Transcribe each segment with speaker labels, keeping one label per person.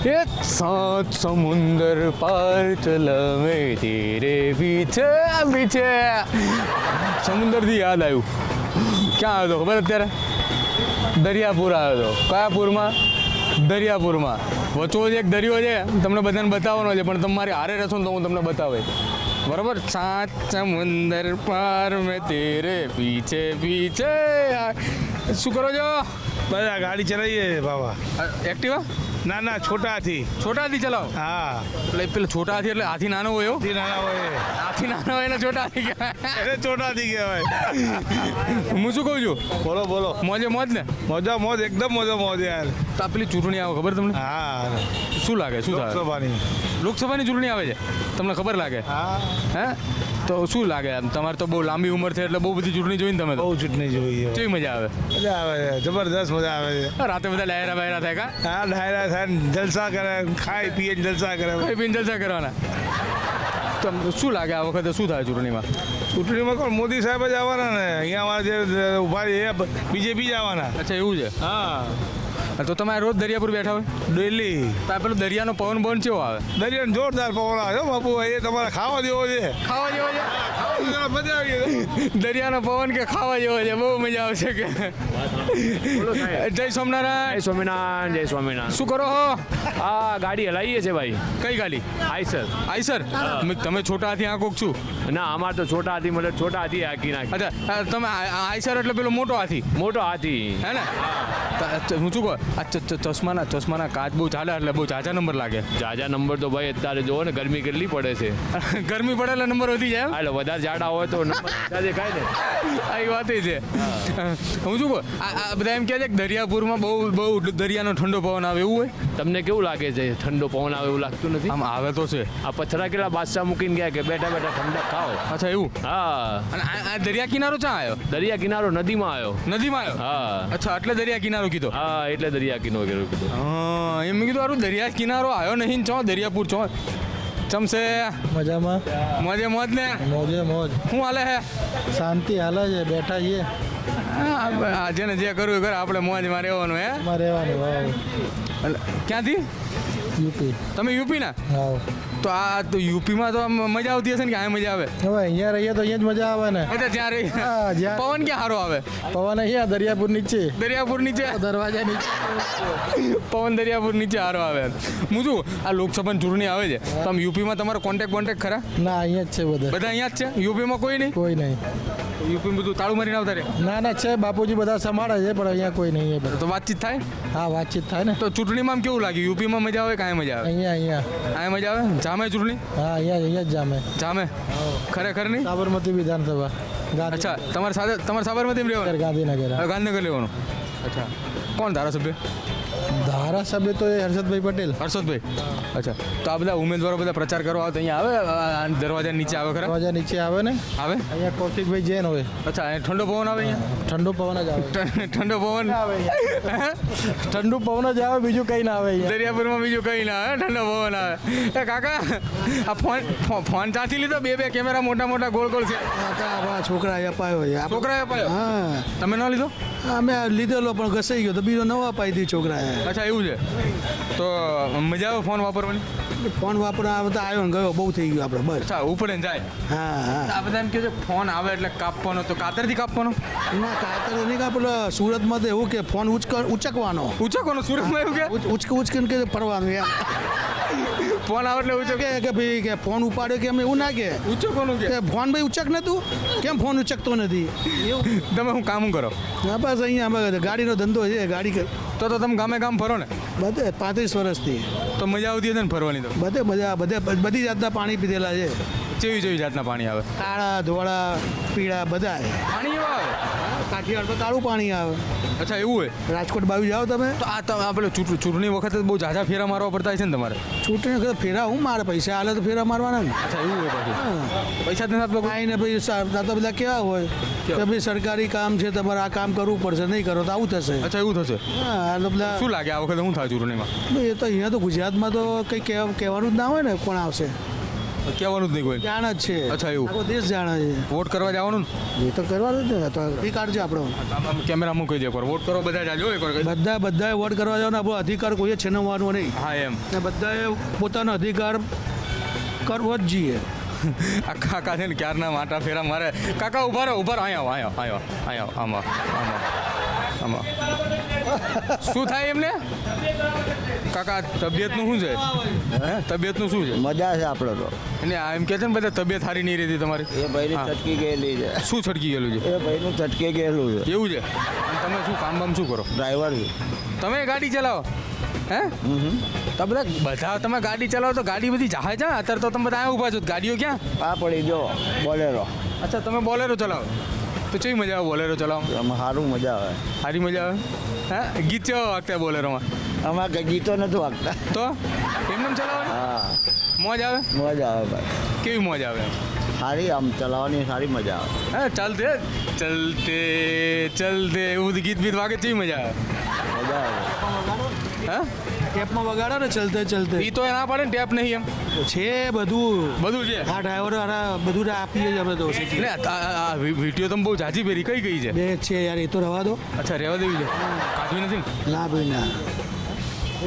Speaker 1: ये सात समुंदर पार चला मैं तेरे पीछे पीछे સમુદ્રથી યાદ આવ્યું ક્યાં આવ્યો હતો ખબર અત્યારે દરિયાપુર આવ્યો હતો કયા પૂરમાં દરિયાપુરમાં વચો જ એક દરિયો છે તમને બધાને બતાવવાનો છે પણ તમારી હારે રહેશો ને તો હું તમને બતાવે બરાબર સાત સમુંદર પાર મેં તેરે પીછે પીછે શું કરો છો
Speaker 2: બધા ગાડી ચલાવીએ બાબા
Speaker 1: એક્ટિવા
Speaker 2: ના ના છોટા હાથી
Speaker 1: છોટા હાથી ચલાવો
Speaker 2: હા
Speaker 1: એટલે પેલો છોટા હાથી એટલે હાથી નાનો હોય એવો
Speaker 2: હાથી નાના હોય
Speaker 1: હાથી નાનો હોય ને છોટા હાથી કહેવાય
Speaker 2: એટલે છોટા હાથી કહેવાય
Speaker 1: હું શું કહું છું
Speaker 2: બોલો બોલો
Speaker 1: મોજે મોજ ને
Speaker 2: મોજા મોજ એકદમ મોજા મોજ યાર
Speaker 1: તો આ પેલી ચૂંટણી આવે ખબર તમને
Speaker 2: હા
Speaker 1: શું લાગે શું થાય
Speaker 2: લોકસભાની
Speaker 1: લોકસભાની ચૂંટણી આવે છે તમને ખબર લાગે
Speaker 2: હા
Speaker 1: હે તો શું લાગે આમ તમારે તો બહુ લાંબી ઉંમર છે એટલે બહુ બધી ચૂંટણી જોઈને તમે તો
Speaker 2: બહુ ચૂંટણી જોઈએ
Speaker 1: કેવી મજા આવે
Speaker 2: મજા આવે છે જબરદસ્ત મજા આવે છે
Speaker 1: રાતે બધા લહેરા બહેરા થાય કા
Speaker 2: હા ડાયરા થાય ને જલસા કરે ખાઈ પીએ ને જલસા કરે
Speaker 1: કઈ પીને જલસા કરવાના તો શું લાગે આ વખતે શું થાય ચૂંટણીમાં
Speaker 2: ચૂંટણીમાં કોણ મોદી સાહેબ જ આવવાના ને અહીંયા અમારા જે ઉભા છે એ બીજેપી જ આવવાના
Speaker 1: અચ્છા એવું છે
Speaker 2: હા
Speaker 1: તો તમે આ રોજ દરિયાપુર બેઠા હોય
Speaker 2: ડેલી
Speaker 1: તો આ પેલો દરિયાનો પવન બવન કેવો આવે
Speaker 2: દરિયાનો જોરદાર પવન આવે છે બાપુ એ તમારે ખાવા દેવો છે
Speaker 1: ખાવા જેવો છે
Speaker 2: મજા આવી ગઈ
Speaker 1: દરિયાનો પવન કે ખાવા જેવો છે બહુ મજા આવશે કે જય સોમનારાયણ
Speaker 3: જય સ્વામિનારાયણ જય સ્વામિનારાયણ
Speaker 1: શું કરો હો
Speaker 3: આ ગાડી હલાવીએ છે ભાઈ
Speaker 1: કઈ ગાડી
Speaker 3: આઈસર
Speaker 1: આઈસર તમે છોટા હાથી આ કોક છું
Speaker 3: ના અમાર તો છોટા હાથી મતલબ છોટા હાથી હાકી નાખી
Speaker 1: અચ્છા તમે આઈસર એટલે પેલો મોટો હાથી
Speaker 3: મોટો હાથી
Speaker 1: હે ને હું શું કહું આ ચશ્માના કાચ બહુ ચાલે એટલે બહુ ઝાઝા નંબર લાગે
Speaker 3: જાજા નંબર તો ભાઈ અત્યારે જોવો ને ગરમી કેટલી પડે છે
Speaker 1: ગરમી પડે એટલે નંબર વધી જાય એમ?
Speaker 3: એટલે વધારે જાડા હોય તો નંબર વધારે દેખાય ને
Speaker 1: આ એ વાત છે હું શું કહું આ બધા એમ કહે છે કે દરિયાપુરમાં બહુ બહુ દરિયાનો ઠંડો પવન આવે એવું હોય
Speaker 3: તમને કેવું લાગે છે ઠંડો પવન આવે એવું લાગતું નથી
Speaker 1: આમ આવે તો છે
Speaker 3: આ પથરા કેટલા બાદશાહ મૂકીને ગયા કે બેઠા બેઠા ઠંડક ખાઓ
Speaker 1: અચ્છા એવું
Speaker 3: હા
Speaker 1: અને આ દરિયા કિનારો ક્યાં આવ્યો
Speaker 3: દરિયા કિનારો નદીમાં આવ્યો
Speaker 1: નદીમાં આવ્યો
Speaker 3: હા
Speaker 1: અચ્છા એટલે દરિયા કિનારો કીધો
Speaker 3: હા એટલે દરિયા કિનારો કીધું
Speaker 1: હા એમ મેં કીધું સારું દરિયા કિનારો આવ્યો નહીં ને ચો દરિયાપુર ચો ચમસે
Speaker 4: મજામાં
Speaker 1: મોજે મોજ ને
Speaker 4: મોજે મોજ
Speaker 1: શું હાલે હે
Speaker 4: શાંતિ હાલે છે બેઠા છીએ
Speaker 1: હા જેને જે કરવું એ કરે આપણે મોજમાં રહેવાનું હે
Speaker 4: એમાં રહેવાનું વાવ
Speaker 1: એટલે ક્યાંથી
Speaker 4: યુપી
Speaker 1: તમે યુપી ના
Speaker 4: વાવ
Speaker 1: તો આ તો યુપીમાં તો આમ મજા આવતી હશે ને કે આ મજા આવે
Speaker 4: હવે અહીંયા રહીએ તો અહીંયા જ મજા આવે ને
Speaker 1: એટલે ત્યાં રહી
Speaker 4: હા, જ્યાં-
Speaker 1: પવન ક્યાં સારો આવે
Speaker 4: પવન અહીંયા દરિયાપુર નીચે
Speaker 1: દરિયાપુર નીચે
Speaker 4: દરવાજા નીચે
Speaker 1: પવન દરિયાપુર નીચે સારો આવે હું શું આ લોકસભાની ચૂંટણી આવે છે તો આમ યુપીમાં તમારો કોન્ટેક્ટ ખરા
Speaker 4: ના અહીંયા જ છે બધા
Speaker 1: બધા અહીંયા જ છે યુપીમાં કોઈ નહીં
Speaker 4: કોઈ નહીં
Speaker 1: યુપીમાં બધું તાળું મારીને આવતા રહે
Speaker 4: ના ના છે બાપુજી બધા સંભાળે છે પણ અહીંયા કોઈ નહીં એ
Speaker 1: તો વાતચીત થાય
Speaker 4: હા વાતચીત થાય ને
Speaker 1: તો ચૂંટણીમાં આમ કેવું લાગ્યું યુપીમાં મજા આવે કાંઈ મજા આવે
Speaker 4: અહીંયા
Speaker 1: આ મજા આવે જામે ચૂંટણી
Speaker 4: હા અહીંયા જ જામે
Speaker 1: જામે ખરેખર નહીં
Speaker 4: સાબરમતી વિધાનસભા
Speaker 1: અચ્છા તમારે સાબરમતીમાં રહેવાનું
Speaker 4: ગાંધીનગર હા.
Speaker 1: ગાંધીનગર લેવાનું અચ્છા કોણ ધારાસભ્ય
Speaker 4: ધારાસભ્ય તો એ હર્ષદભાઈ પટેલ
Speaker 1: હર્ષદભાઈ અચ્છા તો આ બધા ઉમેદવારો બધા પ્રચાર કરવા આવે તો અહીંયા આવે આ દરવાજા નીચે આવે ખરા
Speaker 4: દરવાજા નીચે આવે ને
Speaker 1: આવે
Speaker 4: અહીંયા કૌશિકભાઈ જૈન હોય
Speaker 1: અચ્છા અહીંયા ઠંડો પવન આવે અહીંયા
Speaker 4: ઠંડુ પવન જ આવે
Speaker 1: ઠંડો પવન હે?
Speaker 4: ઠંડુ પવન જ આવે બીજું કંઈ ના આવે અહીંયા
Speaker 1: દરિયાપુરમાં બીજું કંઈ ના આવે ઠંડો પવન આવે એ કાકા આ ફોન ત્યાંથી લીધો બે કેમેરા મોટા મોટા ગોળ ગોળ છે
Speaker 4: છોકરા અપાયો છે
Speaker 1: છોકરાએ અપાયો
Speaker 4: હા
Speaker 1: તમે ન લીધો
Speaker 4: અમે લીધેલો પણ ઘસાઈ ગયો તો બીજો નવો અપાઈ દીધો છોકરાએ
Speaker 1: અચ્છા એવું છે તો મજા આવે ફોન વાપરવાની
Speaker 4: ફોન વાપરવા તો આવ્યો ને ગયો બહુ થઈ ગયું આપણે બસ
Speaker 1: અચ્છા ઉપડે ને જાય
Speaker 4: હા હા
Speaker 1: આ બધા એમ કહે છે ફોન આવે એટલે કાપવાનો તો કાતરથી કાપવાનો
Speaker 4: ના કાતર નહીં કાપેલો સુરતમાં તો એવું કે ફોન ઉચકવાનો
Speaker 1: ઉચકવાનો સુરતમાં એવું કે
Speaker 4: ઉચકીને કે ફરવાનું એમ
Speaker 1: ફોન આવે એટલે ઉચક
Speaker 4: કે ભાઈ કે ફોન ઉપાડ્યો કે એમ એવું ના કે
Speaker 1: ઉચકવાનું કે
Speaker 4: ફોન ભાઈ ઉચક ને તું કેમ ફોન ઉચકતો નથી એવું
Speaker 1: તમે હું કામ કરો
Speaker 4: હા બસ અહીંયા અમે ગાડીનો ધંધો છે ગાડી
Speaker 1: તો તમે ગામે ગામ ફરો ને
Speaker 4: બધે 35 વર્ષથી
Speaker 1: તો મજા આવતી હશે ને ફરવાની તો
Speaker 4: બધે બધી જાતના પાણી પીધેલા છે
Speaker 1: જેવી જાતના પાણી આવે
Speaker 4: કાળા ધોળા પીળા બધા
Speaker 1: પાણી એવું આવે
Speaker 4: કાઠિયાવાડ તો કાળું પાણી આવે
Speaker 1: અચ્છા એવું હોય
Speaker 4: રાજકોટ બાજુ જાઓ તમે
Speaker 1: તો આ પેલો ચૂંટણી વખતે બહુ ઝાઝા ફેરા મારવા પડતા હોય છે ને તમારે
Speaker 4: ચૂંટણી વખતે ફેરા હું મારે પૈસા હાલે તો ફેરા મારવાના ને
Speaker 1: અચ્છા એવું હોય પાછું
Speaker 4: હા.
Speaker 1: પૈસા જ નથી
Speaker 4: આવીને ભાઈ આ તો બધા કેવા હોય કે ભાઈ સરકારી કામ છે તમારે આ કામ કરવું પડશે નહીં કરો તો આવું થશે
Speaker 1: અચ્છા એવું થશે
Speaker 4: હા આ તો બધા
Speaker 1: શું લાગે આ વખતે શું થાય ચૂંટણીમાં
Speaker 4: એ તો અહીંયા તો ગુજરાતમાં તો કંઈ કહેવાનું જ ના હોય ને કોણ આવશે
Speaker 1: કહેવાનું જ નહીં કોઈ
Speaker 4: જાણ જ છે.
Speaker 1: અચ્છા, એવું.
Speaker 4: આખો દેશ જાણે છે.
Speaker 1: વોટ કરવા જવાનું ને
Speaker 4: એ તો કરવાનું જ ને. તો અધિકાર છે આપણો.
Speaker 1: આમ કેમેરામાં કહી દે એકવાર વોટ કરો બધા જાજો એકવાર કહી દે.
Speaker 4: બધાએ વોટ કરવા જવાનો આપણો અધિકાર કોઈએ છીનવવાનો નહીં.
Speaker 1: હા એમ.
Speaker 4: ને બધાએ પોતાનો અધિકાર કરવો જ જોઈએ.
Speaker 1: આ કાકા છે ને ક્યારના માટા ફેરા મારે. કાકા ઉભા રહો અહીંયા આમાં શું થાય એમને કાકા તબિયતનું શું છે હે તબિયતનું શું છે
Speaker 5: મજા છે આપણે તો
Speaker 1: અને આ એમ કહે છે ને બધા તબિયત સારી નહીં રહેતી તમારી
Speaker 5: એ ભાઈની
Speaker 1: હા.
Speaker 5: ચટકી ગયેલી છે
Speaker 1: શું છટકી ગયેલું છે
Speaker 5: એ ભાઈનું ચટકી ગયેલું છે
Speaker 1: એવું છે અને તમે શું કામ શું કરો
Speaker 5: ડ્રાઈવર છે
Speaker 1: તમે ગાડી ચલાવો હે તો બધા તમે ગાડી ચલાવો તો ગાડી બધી જહાજ છે અત્યારે તો તમે બધા અહીંયા ઊભા છો તો ગાડીઓ ક્યાં
Speaker 5: આ પડી જો બોલેરો
Speaker 1: અચ્છા તમે બોલેરો ચલાવો તો કેવી મજા આવે બોલેરો ચલાવવામાં
Speaker 5: આમાં સારું મજા આવે
Speaker 1: સારી મજા આવે હા ગીત કેવા વાગતા બોલેરોમાં
Speaker 5: આમાં કંઈ ગીતો નથી વાગતા
Speaker 1: તો એમને ચલાવવાનું
Speaker 5: હા
Speaker 1: મોજ આવે
Speaker 5: મજા આવે ભાઈ
Speaker 1: કેવી મોજ આવે
Speaker 5: સારી આમ ચલાવવાની સારી મજા આવે
Speaker 1: હા ચાલતે ચલતે ચલતે એવું બધું ગીત બીત વાગે કેવી મજા આવે
Speaker 5: મજા આવે
Speaker 1: હા
Speaker 4: ટેપમાં વગાડો ને ચલતે ચલતે.
Speaker 1: એ તો ના પડે ને ટેપ નહીં એમ
Speaker 4: છે બધું.
Speaker 1: બધું છે
Speaker 4: આ ડ્રાઈવરો બધું આપીએ જ આપણે તો.
Speaker 1: ને આ વિડીયો તમે બહુ જાજી પહેરી કઈ છે
Speaker 4: બે જ છે યાર, એ તો રવા દો.
Speaker 1: અચ્છા રહેવા દેવી છે કાઢવી નથી ને
Speaker 4: ના ભાઈ ના.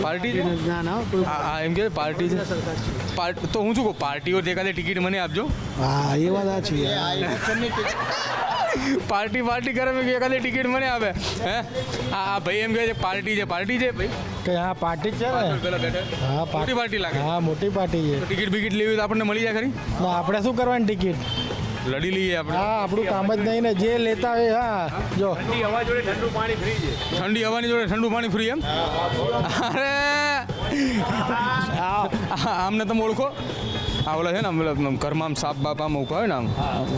Speaker 1: પાર્ટી છે
Speaker 4: ના ના કોઈ-
Speaker 1: આ એમ કે પાર્ટી છે તો હું શું કહું પાર્ટીઓ એકાદે ટિકિટ મને આપજો
Speaker 4: હા એ વાત આ છે યાર.
Speaker 1: પાર્ટી કરે કે એકાદે ટિકિટ મને આપે હે આ ભાઈ એમ કહે છે પાર્ટી છે ભાઈ
Speaker 6: કે હા પાર્ટી છે ને
Speaker 1: પેલા બેઠા
Speaker 6: હા
Speaker 1: મોટી પાર્ટી લાગે
Speaker 6: હા મોટી પાર્ટી છે
Speaker 1: ટિકિટ બિકિટ લેવી હોય તો આપણને મળી જાય ખરી
Speaker 6: ના આપણે શું કરવાની ટિકિટ
Speaker 1: લડી લઈએ આપણે
Speaker 6: હા આપણું કામ જ નહીં ને જે લેતા હોય હા જો
Speaker 1: ઠંડી હવાની જોડે ઠંડુ પાણી ફ્રી એમ અરે આમને તમે ઓળખો આ ઓલા છે ને આમ ઘરમાં આમ સાપ બાપ આમ ઉભા હોય ને આમ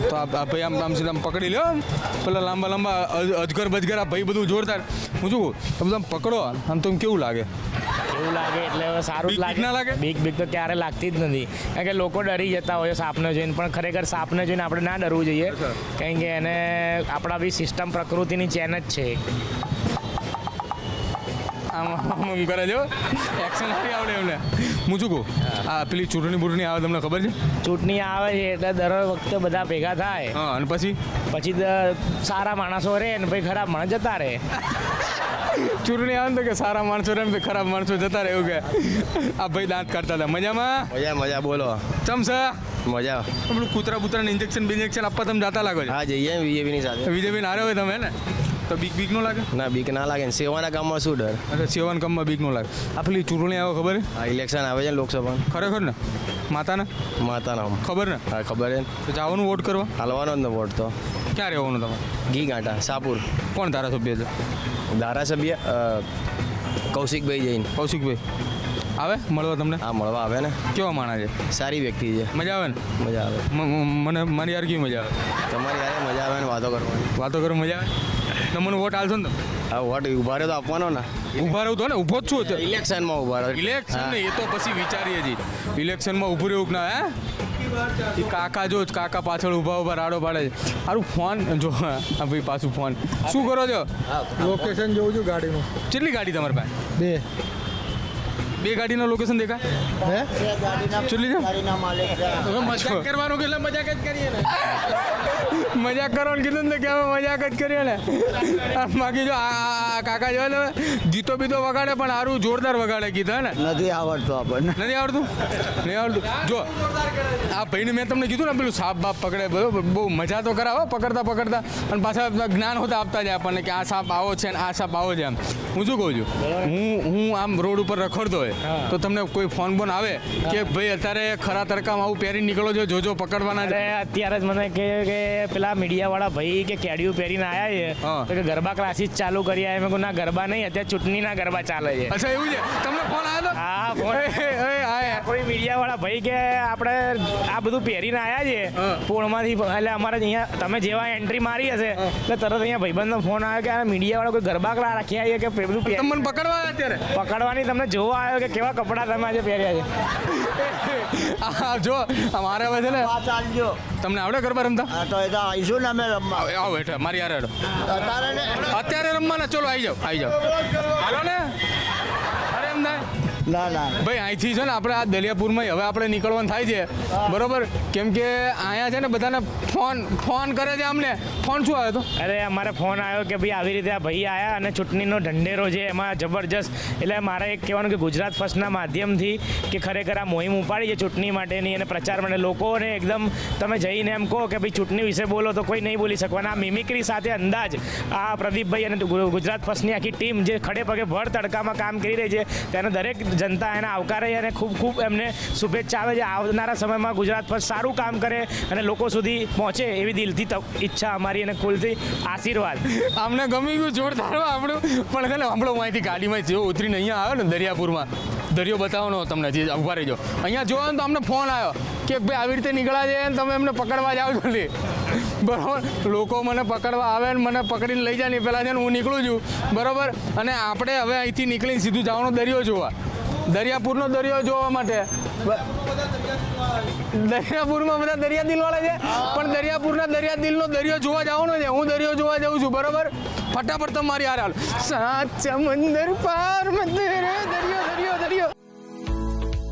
Speaker 1: તો આ ભાઈ આમ સીધા આમ પકડી લ્યો પેલા લાંબા અજગર બજગર આ ભાઈ બધું જોરદાર હું શું કહું બધું આમ પકડો આમ તો કેવું લાગે
Speaker 7: એવું લાગે એટલે હવે સારું
Speaker 1: બીક
Speaker 7: જ લાગે
Speaker 1: ના લાગે?
Speaker 7: બીક તો ક્યારે લાગતી જ નથી કારણ કે લોકો ડરી જતા હોય સાપને જોઈને પણ ખરેખર સાપને જોઈને આપણે ના ડરવું જોઈએ કારણ કે એને આપણા બી સિસ્ટમ પ્રકૃતિની ચેન જ છે
Speaker 1: આમ કરે જો એક્શન નથી આવડે એમને હું શું કહું આ પેલી ચૂંટણી આવે તમને ખબર છે
Speaker 7: ચૂંટણી આવે છે એટલે દર વખતે બધા ભેગા થાય
Speaker 1: હા અને પછી
Speaker 7: પછી સારા માણસો રહે ને ભાઈ ખરાબ માણસ જતા રહે
Speaker 1: ચૂંટણી આવે ને તો કે સારા માણસો રહે ને ભાઈ ખરાબ માણસો જતા રહે એવું કે આ ભાઈ દાંત કાઢતા હતા મજામાં
Speaker 5: મજા બોલો
Speaker 1: ચમસા
Speaker 5: મજા
Speaker 1: પેલું કૂતરા બૂતરાને ઇન્જેક્શન આપવા તમે જાતા લાગો છો
Speaker 5: હા જઈએ બીજેપીની સાથે
Speaker 1: વિજયભાઈ હારે હોય તમે ને તો બીક નો લાગે
Speaker 5: ના બીક ના લાગે ને સેવાના કામમાં શું ડર
Speaker 1: અરે સેવન કમમાં બીક નો લાગે આ પેલી ચૂંટણી આવે ખબર છે
Speaker 5: આ ઇલેક્શન આવે છે ને લોકસભા
Speaker 1: ખરેખર ને માતાને
Speaker 5: માતાના
Speaker 1: ખબર ને
Speaker 5: હા ખબર છે ને
Speaker 1: તો જવાનું વોટ કરવા
Speaker 5: હાલવાનો જ ને વોટ તો
Speaker 1: ક્યાં રહેવાનું તમારે
Speaker 5: ઘી ગાંઠા સાપુર
Speaker 1: કોણ ધારાસભ્ય છે
Speaker 5: ધારાસભ્ય કૌશિકભાઈ જૈન
Speaker 1: કૌશિકભાઈ આવે મળવા તમને
Speaker 5: હા મળવા આવે ને
Speaker 1: કેવા માણા છે
Speaker 5: સારી વ્યક્તિ છે
Speaker 1: મજા આવે ને
Speaker 5: મજા આવે
Speaker 1: મને મારી યાર કેવી મજા આવે
Speaker 5: તમારી યારે મજા આવે ને વાતો કરવાની
Speaker 1: વાતો કરો મજા આવે તો મને વોટ આલશો ને તમે
Speaker 5: હા વોટ ઉભા રહ્યો તો આપવાનો ને
Speaker 1: ઊભા રહું તો ને ઊભો જ છું અત્યારે.
Speaker 5: ઇલેક્શનમાં ઉભા રહ્યો
Speaker 1: ઇલેક્શન ને એ તો પછી વિચારીએ છીએ ઇલેક્શનમાં ઊભું રહેવું કે ના હે એ કાકા જો કાકા પાછળ ઊભા રાડો પાડે છે સારું ફોન જો આ ભાઈ પાછું ફોન શું કરો છો
Speaker 6: લોકેશન જોઉં છું ગાડીનું
Speaker 1: કેટલી ગાડી તમારી પાસે
Speaker 6: બે
Speaker 1: બે ગાડીનો લોકેશન દેખાય
Speaker 6: હે
Speaker 1: કેટલી છે
Speaker 6: મજાક કરવાનું કે એટલે મજાક જ કરીએ ને
Speaker 1: મજાક કરવાનું કીધું ને કે અમે મજાક જ કરીએ ને બાકી જો આ કાકા જો ને ગીતો બીતો વગાડે પણ સારું જોરદાર વગાડે ગીત હે ને
Speaker 5: નથી આવડતું આપણને
Speaker 1: નથી આવડતું નહીં આવડતું જો આ ભાઈને મેં તમને કીધું ને પેલું સાપ બાપ પકડે બરોબર બહુ મજા તો કરાવો પકડતા અને પાછા જ્ઞાન હોતા આપતા જાય આપણને કે આ સાપ આવો છે ને આ સાપ આવો છે એમ હું શું કહું છું હું આમ રોડ ઉપર રખડતો હોય તો તમને કોઈ ફોન બોન આવે કે ભાઈ અત્યારે ખરા તડકામાં આવું પહેરી નીકળો છો જોજો પકડવાના છે
Speaker 7: અરે અત્યારે જ મને કે પેલા મીડિયાવાળા ભાઈ કે કેડિયું પહેરીને આવ્યા છે
Speaker 1: હા.
Speaker 7: તો કે ગરબા ક્લાસીસ ચાલુ કરી આવ્યા મેં કહું ના ગરબા નહીં અત્યારે ચૂંટણીના ગરબા ચાલે છે
Speaker 1: અચ્છા એવું છે તમને ફોન આવ્યો
Speaker 7: હા
Speaker 1: તો
Speaker 7: ફોન
Speaker 1: આયા
Speaker 7: કોઈ મીડિયાવાળા ભાઈ કે આપણે આ બધું પહેરીને આવ્યા છે
Speaker 1: હા.
Speaker 7: પૂર્ણમાંથી એટલે અમારે અહીંયા તમે જેવા એન્ટ્રી મારી હશે એટલે તરત અહીંયા ભાઈબંધનો ફોન આવ્યો કે આ મીડિયાવાળા કોઈ ગરબા ક્લાસ રાખ્યા છે કે બધું
Speaker 1: તમે મને પકડવા આવ્યા અત્યારે
Speaker 7: પકડવાની તમને જોવા આવ્યો કે કેવા કપડાં તમે આજે પહેર્યા છે
Speaker 1: આ જો અમારે હવે છે ને
Speaker 5: ચાલજો
Speaker 1: તમને આવડે ગરબા રમતા
Speaker 5: હા તો એ તો આવીશું ને અમે રમવા
Speaker 1: આવો હેઠળ મારી યાર હેડો
Speaker 5: અત્યારે ને
Speaker 1: અત્યારે રમવાના ચલો આવી જાઓ હાલો ને અરે એમ થાય
Speaker 5: ના ના
Speaker 1: ભાઈ અહીંથી છે ને આપણે આ દલિયાપુરમાં હવે આપણે નીકળવાનું થાય છે બરોબર, કેમ કે અહીંયા છે ને બધાને ફોન કરે છે અમને. ફોન શું આવ્યો હતો?
Speaker 7: અરે અમારે ફોન આવ્યો કે ભાઈ આવી રીતે આ ભાઈ આવ્યા અને ચૂંટણીનો ઢંઢેરો છે એમાં જબરજસ્ત. એટલે મારે એક કહેવાનું કે ગુજરાત ફર્સ્ટના માધ્યમથી કે ખરેખર આ મુહિમ ઉપાડી છે ચૂંટણી માટેની અને પ્રચાર માટે. લોકોને એકદમ તમે જઈને એમ કહો કે ભાઈ ચૂંટણી વિશે બોલો તો કોઈ નહીં બોલી શકવાના. આ મિમિક્રી સાથે અંદાજ આ પ્રદીપભાઈ અને ગુજરાત ફર્સ્ટની આખી ટીમ જે ખડે પગે ભર તડકામાં કામ કરી રહી છે તેને દરેક જનતા એને આવકારે અને ખૂબ ખૂબ એમને શુભેચ્છા આવે છે. આવનારા સમયમાં ગુજરાત ફર્સ્ટ સારું કામ કરે અને લોકો સુધી પહોંચે એવી દિલથી ઈચ્છા અમારી અને ખુલથી આશીર્વાદ.
Speaker 1: અમને ગમી ગયું જોરદાર આપણું. પણ છે ને આપણો અહીંથી ગાડીમાં જેવો ઉતરીને અહીંયા આવ્યો ને દરિયાપુરમાં, દરિયો બતાવવાનો તમને જે ઉભા રહીજો અહીંયા જોવો ને તો અમને ફોન આવ્યો કે ભાઈ આવી રીતે નીકળ્યા છે ને તમે એમને પકડવા જાઓ જલ્દી. બરાબર, લોકો મને પકડવા આવે ને મને પકડીને લઈ જાય ને પહેલાં છે ને હું નીકળું છું બરાબર. અને આપણે હવે અહીંથી નીકળીને સીધું જવાનો દરિયો જોવા, દરિયાપુરનો દરિયો જોવા માટે. દરિયાપુરમાં બધા દરિયા દિલવાળા છે પણ દરિયાપુરના દરિયા દિલનો દરિયો જોવા જવાનો છે. હું દરિયો જોવા જાઉં છું બરાબર. ફટાફટ તમારી હાલ સાત સમંદર પાર દરિયો